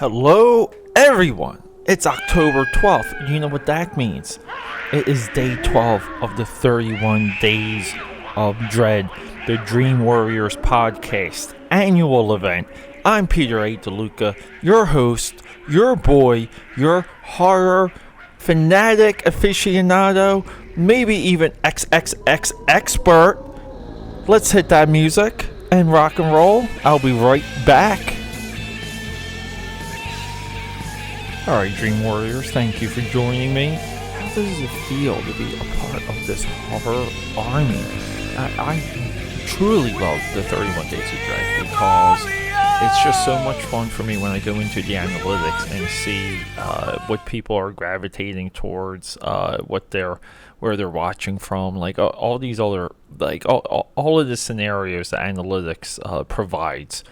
Hello, everyone. It's October 12th. You know what that means. It is day 12 of the 31 Days of Dread, the Dream Warriors podcast annual event. I'm Peter A. DeLuca, your host, your boy, your horror fanatic aficionado, maybe even XXX expert. Let's hit that music and rock and roll. I'll be right back. Alright, Dream Warriors, thank you for joining me. How does it feel to be a part of this horror army? I truly love the 31 Days of Dread because it's just so much fun for me when I go into the analytics and see what people are gravitating towards, where they're watching from, like all these other, like all of the scenarios that analytics provides.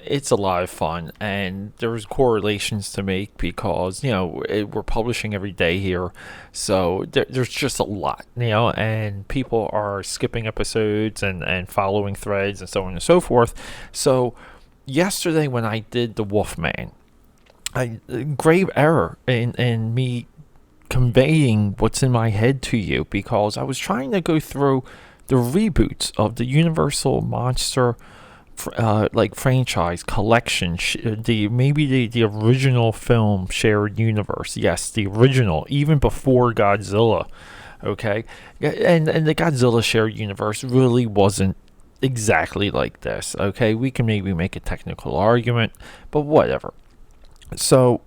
It's a lot of fun, and there's correlations to make because, we're publishing every day here, so there's just a lot, and people are skipping episodes and following threads and so on and so forth. So yesterday when I did the Wolfman, grave error in me conveying what's in my head to you, because I was trying to go through the reboots of the Universal Monster franchise collection, the original film shared universe. Yes, the original, even before Godzilla. Okay, and the Godzilla shared universe really wasn't exactly like this. Okay, we can maybe make a technical argument, but whatever. So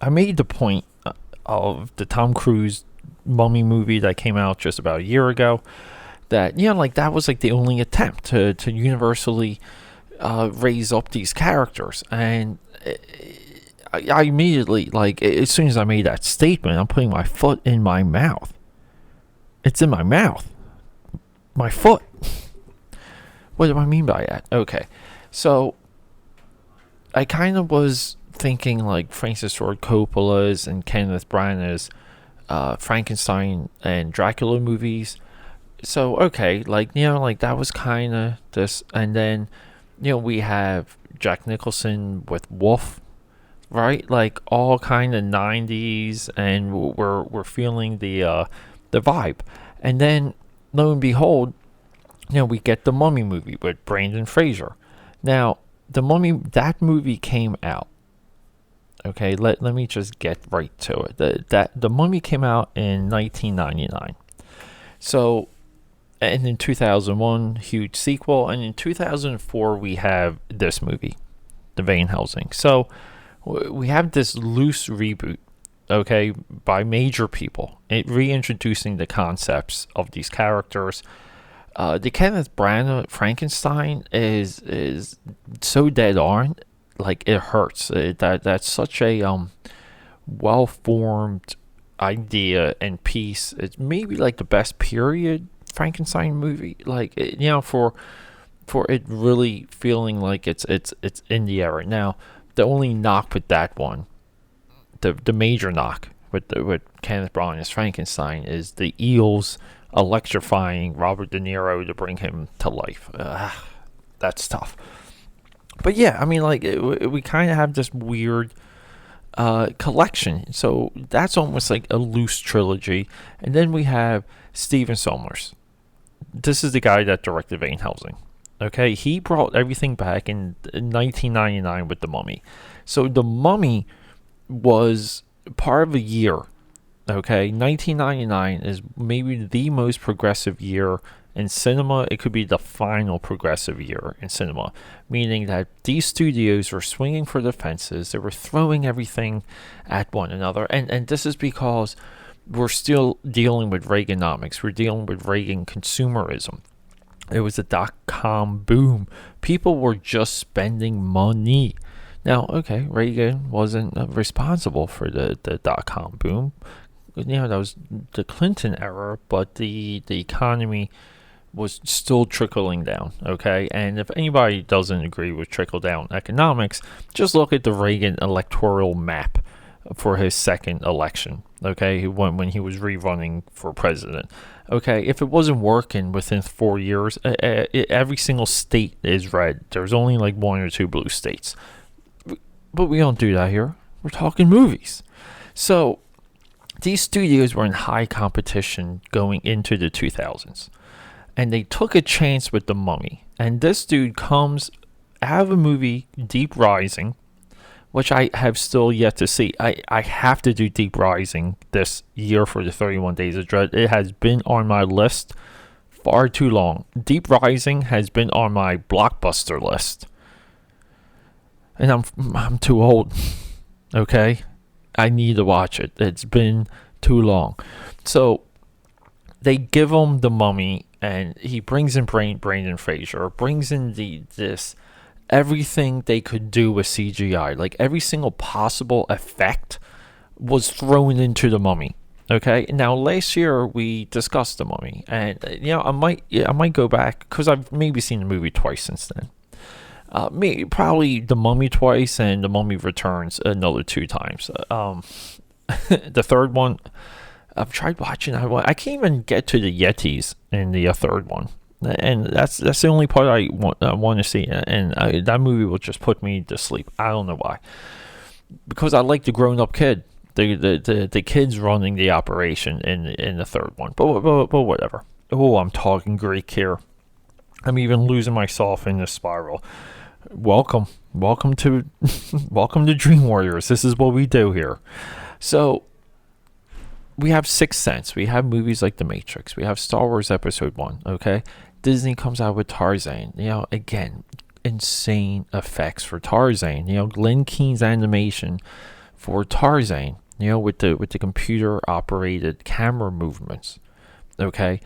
I made the point of the Tom Cruise Mummy movie that came out just about a year ago, that that was like the only attempt to universally raise up these characters. And I immediately, as soon as I made that statement, I'm putting my foot in my mouth. It's in my mouth. My foot. What do I mean by that? Okay, so I kind of was thinking like Francis Ford Coppola's and Kenneth Branagh's Frankenstein and Dracula movies. So, okay, that was kind of this. And then, we have Jack Nicholson with Wolf, right? Like, all kind of 90s, and we're feeling the vibe. And then, lo and behold, we get the Mummy movie with Brendan Fraser. Now, the Mummy, that movie came out. Okay, let me just get right to it. The Mummy came out in 1999. So, and in 2001, huge sequel. And in 2004, we have this movie, The Van Helsing. So we have this loose reboot, okay, by major people, reintroducing the concepts of these characters. The Kenneth Branagh Frankenstein is so dead on, like it hurts. That's such a well-formed idea and piece. It's maybe like the best period Frankenstein movie, for it really feeling like it's in the era. Now, the only knock with that one, the major knock with Kenneth Branagh's Frankenstein, is the eels electrifying Robert De Niro to bring him to life. That's tough. But yeah, I mean, we kind of have this weird collection. So that's almost like a loose trilogy. And then we have Steven Sommers. This is the guy that directed Van Helsing. Okay, he brought everything back in 1999 with The Mummy. So The Mummy was part of a year. Okay, 1999 is maybe the most progressive year in cinema. It could be the final progressive year in cinema, meaning that these studios were swinging for the fences. They were throwing everything at one another, and this is because we're still dealing with Reaganomics. We're dealing with Reagan consumerism. It was a dot-com boom. People were just spending money. Now, okay, Reagan wasn't responsible for the dot-com boom. That was the Clinton era, but the economy was still trickling down, okay? And if anybody doesn't agree with trickle-down economics, just look at the Reagan electoral map for his second election, okay, when he was rerunning for president. Okay, if it wasn't working within 4 years, every single state is red. There's only like one or two blue states. But we don't do that here. We're talking movies. So these studios were in high competition going into the 2000s. And they took a chance with The Mummy. And this dude comes out of a movie, Deep Rising, which I have still yet to see. I have to do Deep Rising this year for the 31 Days of Dread. It has been on my list far too long. Deep Rising has been on my blockbuster list. And I'm too old. Okay? I need to watch it. It's been too long. So they give him The Mummy, and he brings in Brandon Fraser, brings in this everything they could do with CGI. Like every single possible effect was thrown into The Mummy. Okay, now last year we discussed The Mummy, and I might go back because I've maybe seen the movie twice since then. Probably The Mummy twice and The Mummy Returns another 2 times. The third one, I've tried watching. I can't even get to the Yetis in the third one, and that's the only part I want to see. And that movie will just put me to sleep. I don't know why, because I like the grown-up kid, the kids running the operation in the third one. But whatever. Oh, I'm talking Greek here. I'm even losing myself in this spiral. Welcome to welcome to Dream Warriors. This is what we do here. So we have Sixth Sense. We have movies like The Matrix. We have Star Wars Episode 1. Okay, Disney comes out with Tarzan. Again, insane effects for Tarzan. Glenn Keane's animation for Tarzan. With the computer operated camera movements. Okay.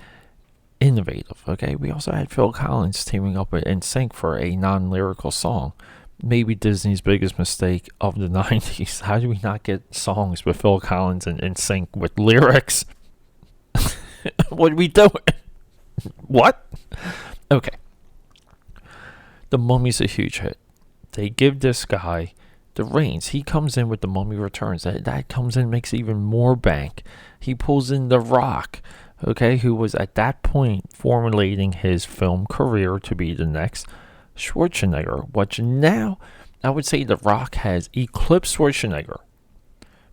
Innovative. Okay, we also had Phil Collins teaming up with NSYNC for a non-lyrical song. Maybe Disney's biggest mistake of the 90s. How do we not get songs with Phil Collins and NSYNC with lyrics? What are we doing? What? Okay. The Mummy's a huge hit. They give this guy the reins. He comes in with The Mummy Returns. That comes in, makes even more bank. He pulls in The Rock, okay, who was at that point formulating his film career to be the next Schwarzenegger, which now I would say The Rock has eclipsed Schwarzenegger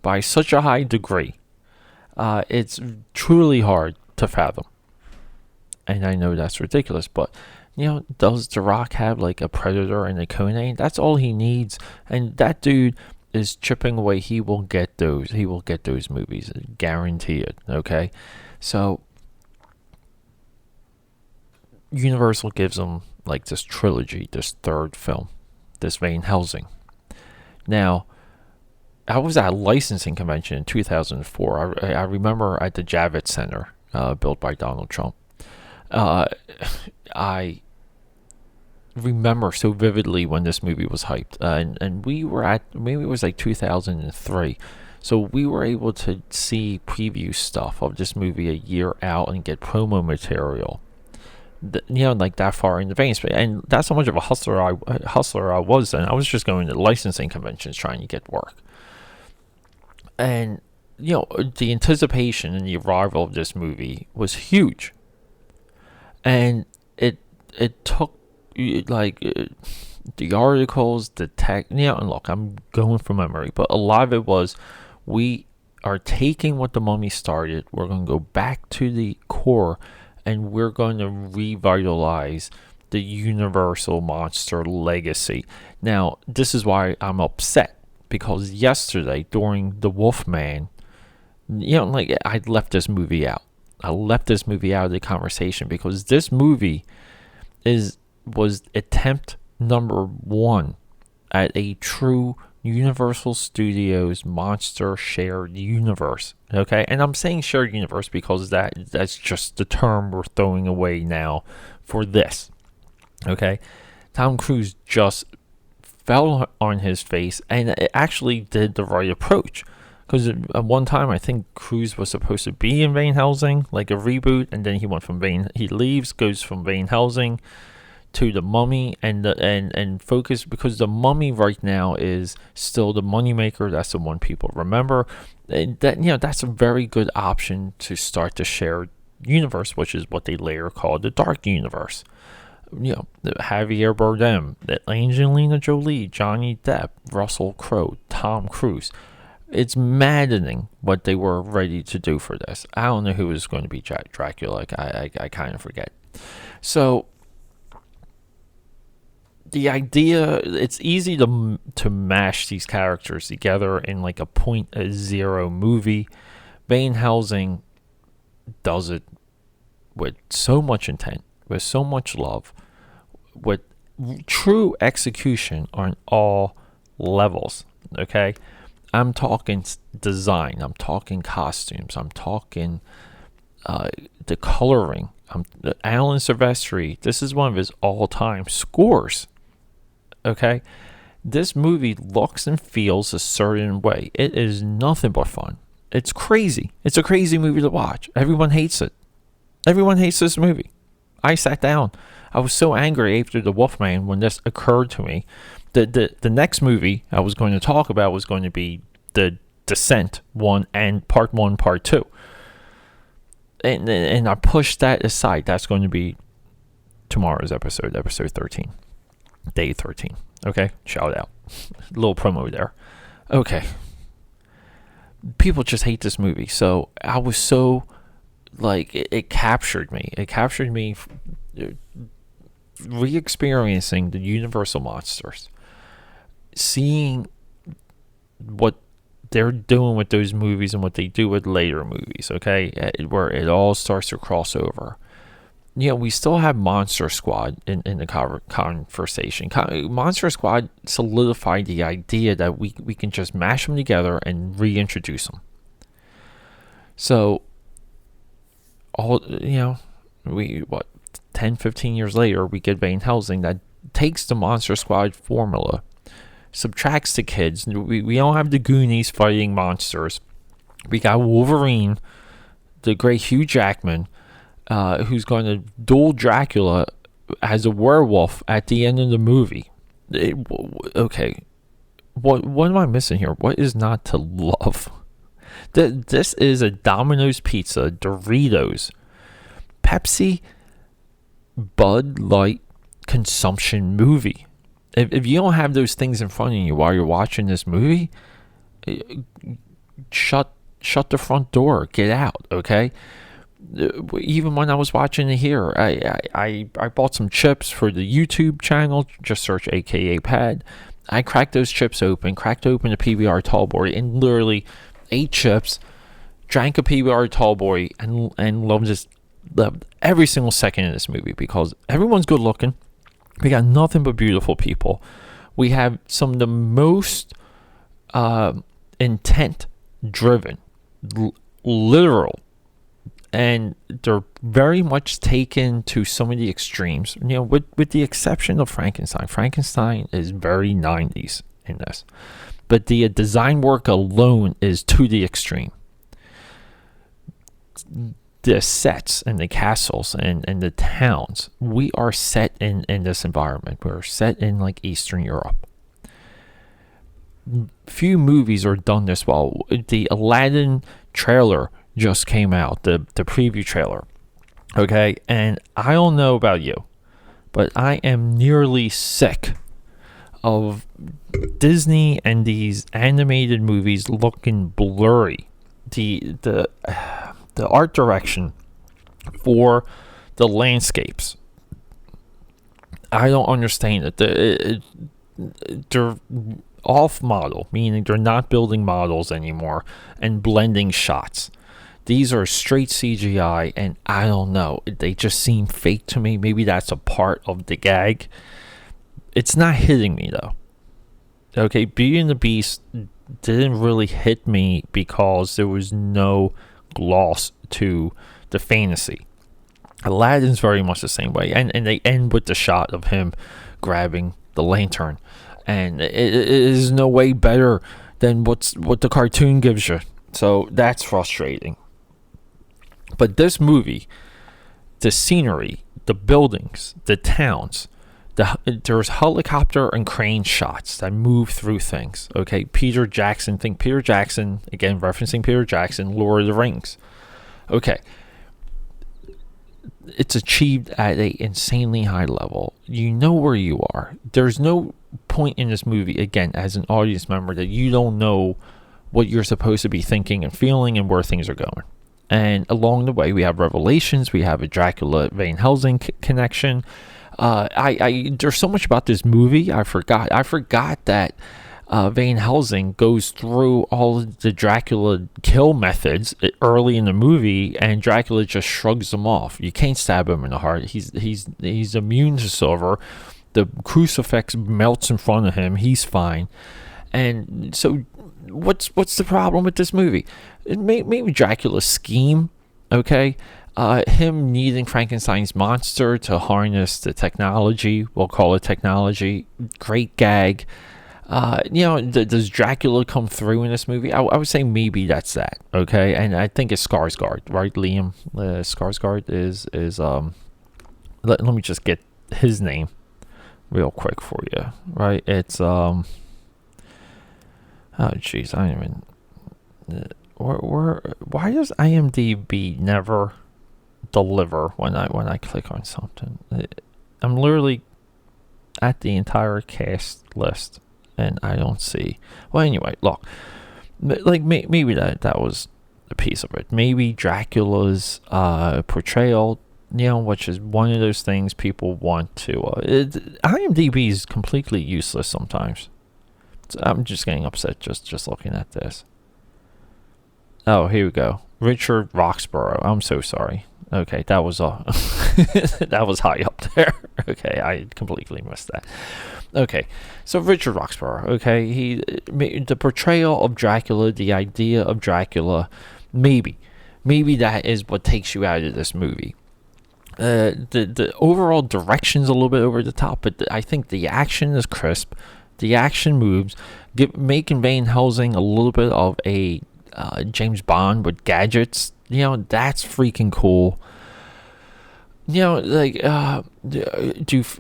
by such a high degree. It's truly hard to fathom. And I know that's ridiculous, but does The Rock have like a Predator and a Conan? That's all he needs. And that dude is chipping away. He will get those. He will get those movies. Guarantee it. Okay. So Universal gives him like this trilogy, this third film, this Van Helsing. Now, I was at a licensing convention in 2004. I remember at the Javits Center, built by Donald Trump. I remember so vividly when this movie was hyped, and we were at, maybe it was like 2003. So we were able to see preview stuff of this movie a year out and get promo material, like that far in advance. And that's how much of a hustler I was then. I was just going to licensing conventions trying to get work. And, the anticipation and the arrival of this movie was huge. And it took, the articles, the tech, and look, I'm going from memory, but a lot of it was, we are taking what The Mummy started, we're going to go back to the core, and we're going to revitalize the Universal Monster legacy. Now, this is why I'm upset, because yesterday, during The Wolfman, I left this movie out. I left this movie out of the conversation, because this movie was attempt number 1 at a true Universal Studios monster shared universe. Okay, and I'm saying shared universe because that's just the term we're throwing away now for this. Okay, Tom Cruise just fell on his face and actually did the right approach. Because at one time, I think Cruise was supposed to be in Van Helsing, like a reboot, and then he goes from Van Helsing to The Mummy, and focus, because The Mummy right now is still the moneymaker. That's the one people remember. And that's a very good option to start the shared universe, which is what they later called the Dark Universe. Javier Bardem, Angelina Jolie, Johnny Depp, Russell Crowe, Tom Cruise. It's maddening what they were ready to do for this. I don't know who was going to be Dracula. Like I kind of forget. So the idea, it's easy to mash these characters together in like a .0 movie. Van Helsing does it with so much intent, with so much love, with true execution on all levels. Okay, I'm talking design, I'm talking costumes, I'm talking the coloring. Alan Silvestri, this is one of his all-time scores. Okay, this movie looks and feels a certain way. It is nothing but fun. It's crazy. It's a crazy movie to watch. Everyone hates it. Everyone hates this movie. I sat down. I was so angry after The Wolfman when this occurred to me. The next movie I was going to talk about was going to be The Descent 1 and Part 1, Part 2. And I pushed that aside. That's going to be tomorrow's episode 13. Day 13. Okay? Shout out. Little promo there. Okay. People just hate this movie. So I was so, like, it captured me. It captured me re-experiencing the Universal monsters. Seeing what they're doing with those movies and what they do with later movies, okay? Where it all starts to cross over. We still have Monster Squad in the conversation. Monster Squad solidified the idea that we can just mash them together and reintroduce them. So, 10, 15 years later, we get Van Helsing that takes the Monster Squad formula, subtracts the kids. We don't have the Goonies fighting monsters. We got Wolverine, the great Hugh Jackman, who's going to duel Dracula as a werewolf at the end of the movie. Okay, what am I missing here? What is not to love? This is a Domino's Pizza, Doritos, Pepsi, Bud Light consumption movie. If you don't have those things in front of you while you're watching this movie, shut the front door. Get out, okay? Even when I was watching it here, I bought some chips for the YouTube channel. Just search AKAPAD. I cracked those chips open, cracked open a PBR Tallboy, and literally ate chips, drank a PBR Tallboy, and loved every single second of this movie because everyone's good looking. We got nothing but beautiful people. We have some of the most intent-driven, literal, and they're very much taken to some of the extremes. With the exception of Frankenstein. Frankenstein is very 90s in this. But the design work alone is to the extreme. The sets and the castles and the towns, we are set in this environment. We're set in like Eastern Europe. Few movies are done this well. The Aladdin trailer just came out, the preview trailer. Okay, and I don't know about you, but I am nearly sick of Disney and these animated movies looking blurry. The art direction for the landscapes, I don't understand it. They're off model, meaning they're not building models anymore and blending shots. These are straight CGI, and I don't know. They just seem fake to me. Maybe that's a part of the gag. It's not hitting me, though. Okay, Beauty and the Beast didn't really hit me because there was no gloss to the fantasy. Aladdin's very much the same way. And they end with the shot of him grabbing the lantern. And it is no way better than what the cartoon gives you. So that's frustrating. But this movie, the scenery, the buildings, the towns, there's helicopter and crane shots that move through things. Okay, Peter Jackson, again, referencing Peter Jackson, Lord of the Rings. Okay, it's achieved at a insanely high level. You know where you are. There's no point in this movie, again, as an audience member, that you don't know what you're supposed to be thinking and feeling and where things are going. And along the way, we have revelations. We have a Dracula Van Helsing connection. There's so much about this movie. I forgot that Van Helsing goes through all of the Dracula kill methods early in the movie, and Dracula just shrugs them off. You can't stab him in the heart. He's immune to silver. The crucifix melts in front of him. He's fine. And so, what's the problem with this movie? Maybe Dracula's scheme, okay? Him needing Frankenstein's monster to harness the technology. We'll call it technology. Great gag. Does Dracula come through in this movie? I would say maybe that's that, okay? And I think it's Skarsgård, right, Liam? Skarsgård is let me just get his name real quick for you, right? It's oh jeez, I don't even why does IMDb never deliver when I click on something? I'm literally at the entire cast list and I don't see. Well, anyway, look, like maybe that was a piece of it. Maybe Dracula's portrayal, which is one of those things people want to. IMDb is completely useless sometimes. So I'm just getting upset just looking at this. Oh, here we go. Richard Roxburgh. I'm so sorry. Okay, that was that was high up there. Okay, I completely missed that. Okay, so Richard Roxburgh. Okay, the portrayal of Dracula, the idea of Dracula, maybe that is what takes you out of this movie. The overall direction's a little bit over the top, but I think the action is crisp. The action moves, making Van Helsing a little bit of a James Bond with gadgets. That's freaking cool. Do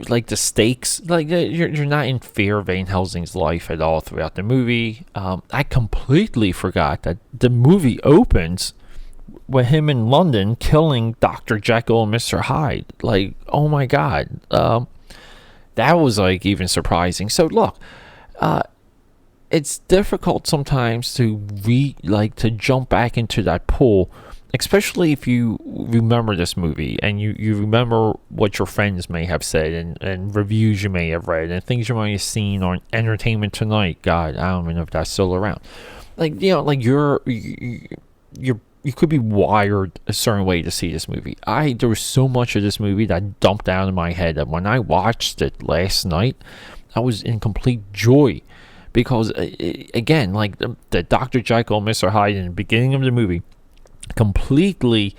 like the stakes, like you're not in fear of Van Helsing's life at all throughout the movie. I completely forgot that the movie opens with him in London killing Dr. Jekyll and Mr. Hyde. Like, oh my god, that was like even surprising. So look, it's difficult sometimes to jump back into that pool, especially if you remember this movie and you remember what your friends may have said and reviews you may have read and things you might have seen on Entertainment Tonight. God, I don't even know if that's still around. You could be wired a certain way to see this movie. There was so much of this movie that dumped out in my head that when I watched it last night, I was in complete joy. Because, again, like the Dr. Jekyll and Mr. Hyde in the beginning of the movie completely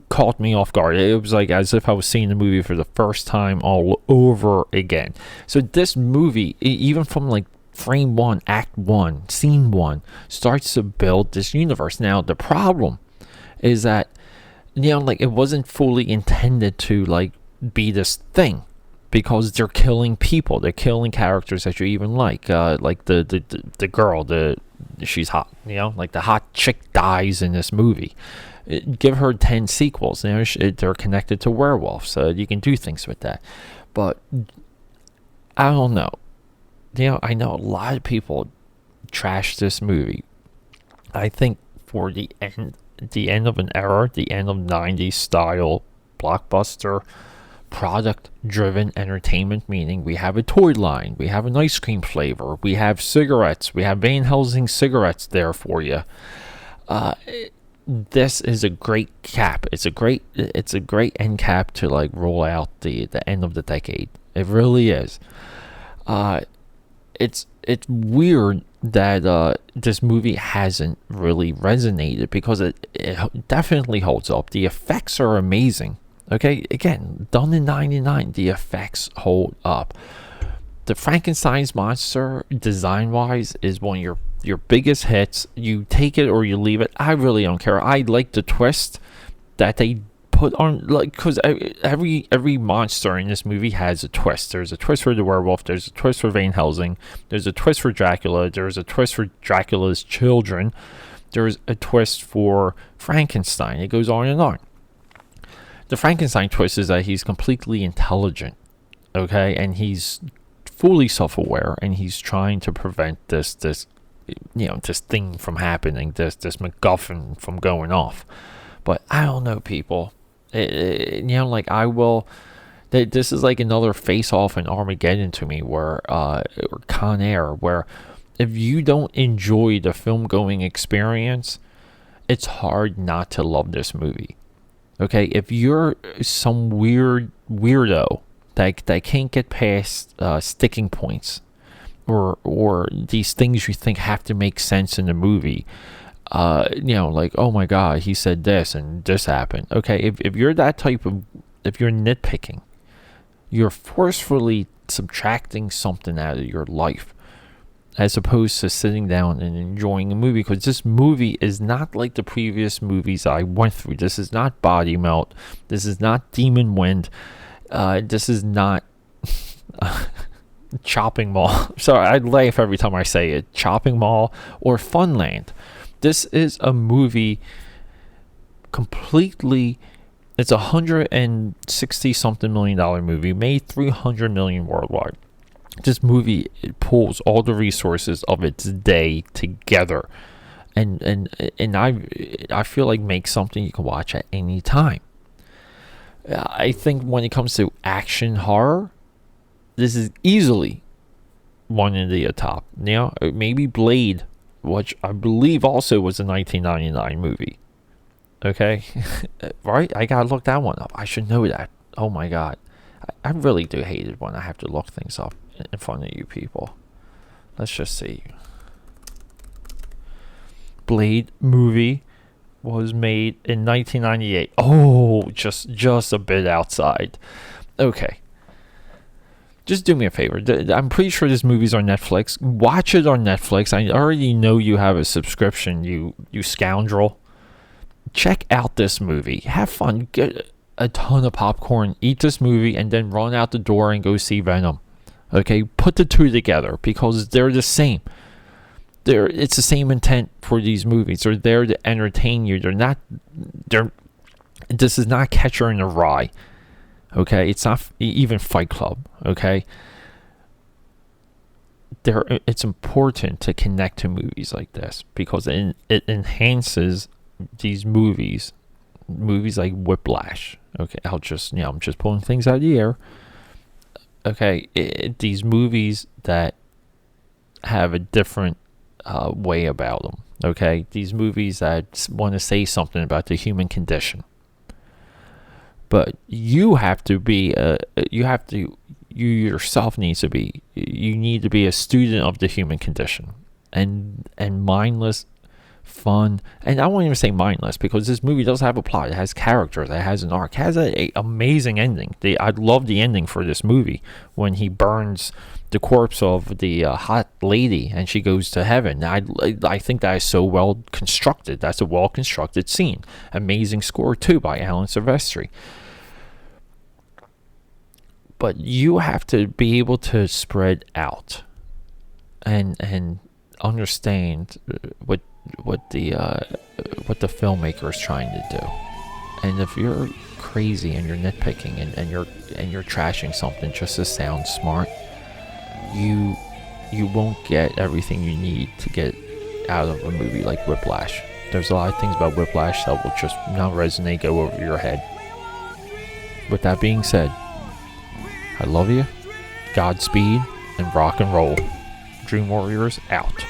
caught me off guard. It was like as if I was seeing the movie for the first time all over again. So this movie, even from like frame 1, act 1, scene 1, starts to build this universe. Now, the problem is that, it wasn't fully intended to, be this thing. Because they're killing people, they're killing characters that you even like the girl, she's hot, like the hot chick dies in this movie. Give her 10 sequels, they're connected to werewolves, so you can do things with that. But I don't know, I know a lot of people trash this movie. I think for the end of an era, the end of 90s style blockbuster, product-driven entertainment, meaning we have a toy line, we have an ice cream flavor, we have cigarettes, we have Van Helsing cigarettes there for you. This is a great cap. It's a great end cap to roll out the end of the decade. It really is. It's weird that this movie hasn't really resonated because it definitely holds up. The effects are amazing. Okay, again, done in 99, the effects hold up. The Frankenstein's monster, design-wise, is one of your biggest hits. You take it or you leave it. I really don't care. I like the twist that they put on, because every monster in this movie has a twist. There's a twist for the werewolf. There's a twist for Van Helsing. There's a twist for Dracula. There's a twist for Dracula's children. There's a twist for Frankenstein. It goes on and on. the Frankenstein twist is that he's completely intelligent, okay, and he's fully self-aware, and he's trying to prevent this thing from happening, this MacGuffin from going off. But I don't know, people. I will. This is like another Face-Off and Armageddon to me, or Con Air, where if you don't enjoy the film-going experience, it's hard not to love this movie. Okay, if you're some weirdo that can't get past sticking points, or these things you think have to make sense in the movie, like, oh my God, he said this and this happened. Okay, if you're that type of, if you're nitpicking, you're forcefully subtracting something out of your life, as opposed to sitting down and enjoying a movie. Because this movie is not like the previous movies I went through. This is not Body Melt. This is not Demon Wind. This is not Chopping Mall. Sorry, I laugh every time I say it. Chopping Mall or Funland. This is a movie completely. It's $160-something million movie, made $300 million worldwide. This movie, it pulls all the resources of its day together, and I feel like makes something you can watch at any time. I think when it comes to action horror, this is easily one of the top. Maybe Blade, which I believe also was a 1999 movie. Okay, right? I gotta look that one up. I should know that. Oh my God, I really do hate it when I have to look things up in front of you people. Let's just see. Blade movie was made in 1998. Oh, just a bit outside. Okay. Just do me a favor. I'm pretty sure this movie's on Netflix. Watch it on Netflix. I already know you have a subscription, you scoundrel. Check out this movie. Have fun. Get a ton of popcorn. Eat this movie and then run out the door and go see Venom. Okay? Put the two together because they're the same. It's the same intent for these movies. They're there to entertain you. This is not Catcher in the Rye. Okay? It's not even Fight Club. Okay? It's important to connect to movies like this because it enhances these movies like Whiplash. Okay, I'm just pulling things out of the air. Okay, these movies that have a different way about them. Okay, these movies that want to say something about the human condition. But you have to be you yourself needs to be. You need to be a student of the human condition, and mindless fun. And I won't even say mindless because this movie does have a plot. It has characters. It has an arc. It has an amazing ending. I love the ending for this movie when he burns the corpse of the hot lady and she goes to heaven. I think that is so well constructed. That's a well constructed scene. Amazing score too by Alan Silvestri. But you have to be able to spread out and understand what the filmmaker is trying to do. And if you're crazy and you're nitpicking and you're trashing something just to sound smart, you won't get everything you need to get out of a movie like Whiplash. There's a lot of things about Whiplash that will just not resonate, go over your head. With that being said, I love you, Godspeed, and rock and roll. Dream Warriors out.